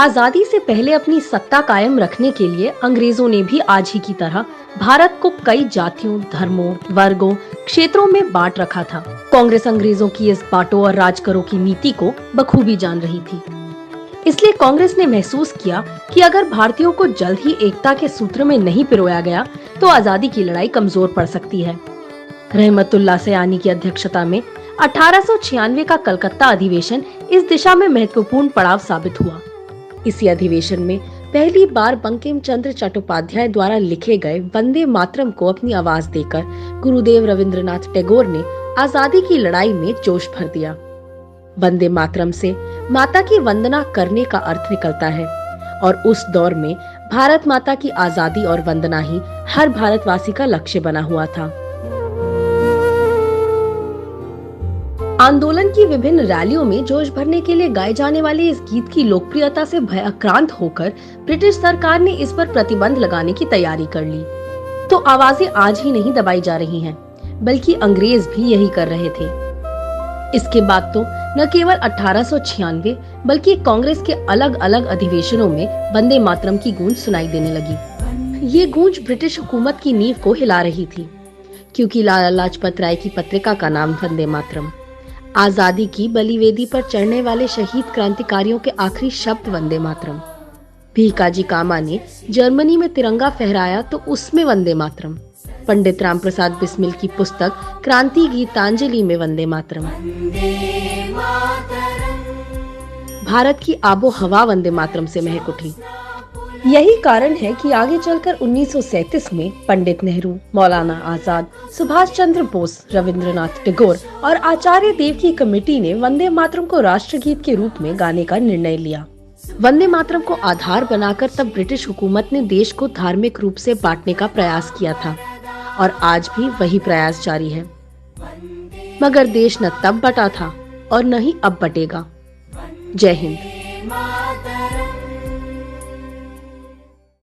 आजादी से पहले अपनी सत्ता कायम रखने के लिए अंग्रेजों ने भी आज ही की तरह भारत को कई जातियों, धर्मों, वर्गों, क्षेत्रों में बांट रखा था। कांग्रेस अंग्रेजों की इस बांटो और राज करो की नीति को बखूबी जान रही थी। इसलिए कांग्रेस ने महसूस किया कि अगर भारतीयों को जल्द ही एकता के सूत्र में नहीं पिरोया गया तो आजादी की लड़ाई कमजोर पड़ सकती है। रहमतुल्लाह सयानी की अध्यक्षता में 1896 का कलकत्ता अधिवेशन इस दिशा में महत्वपूर्ण पड़ाव साबित हुआ। इसी अधिवेशन में पहली बार बंकिम चंद्र चट्टोपाध्याय द्वारा लिखे गए वंदे मातरम को अपनी आवाज देकर गुरुदेव रविंद्रनाथ टैगोर ने आजादी की लड़ाई में जोश भर दिया। वंदे मातरम से माता की वंदना करने का अर्थ निकलता है और उस दौर में भारत माता की आजादी और वंदना ही हर भारतवासी का लक्ष्य बना हुआ था। आंदोलन की विभिन्न रैलियों में जोश भरने के लिए गाए जाने वाले इस गीत की लोकप्रियता से भयाक्रांत होकर ब्रिटिश सरकार ने इस पर प्रतिबंध लगाने की तैयारी कर ली। तो आवाजें आज ही नहीं दबाई जा रही हैं, बल्कि अंग्रेज भी यही कर रहे थे। इसके बाद तो न केवल 1896 बल्कि कांग्रेस के अलग अलग अधिवेशनों में वंदे मातरम की गूंज सुनाई देने लगी। ये गूंज ब्रिटिश हुकूमत की नींव को हिला रही थी, क्योंकि लाला लाजपत राय की पत्रिका का नाम वंदे मातरम। आजादी की बलिवेदी पर चढ़ने वाले शहीद क्रांतिकारियों के आखिरी शब्द वंदे मातरम। भीकाजी कामा ने जर्मनी में तिरंगा फहराया तो उसमें वंदे मातरम। पंडित राम प्रसाद बिस्मिल की पुस्तक क्रांति गीतांजलि में वंदे मातरम। भारत की आबो हवा वंदे मातरम से महक उठी। यही कारण है कि आगे चलकर 1937 में पंडित नेहरू, मौलाना आजाद, सुभाष चंद्र बोस, रविंद्रनाथ टैगोर और आचार्य देव की कमेटी ने वंदे मातरम को राष्ट्रगीत के रूप में गाने का निर्णय लिया। वंदे मातरम को आधार बनाकर तब ब्रिटिश हुकूमत ने देश को धार्मिक रूप से बांटने का प्रयास किया था और आज भी वही प्रयास जारी है। मगर देश न तब बटा था और न ही अब बटेगा। जय हिंद।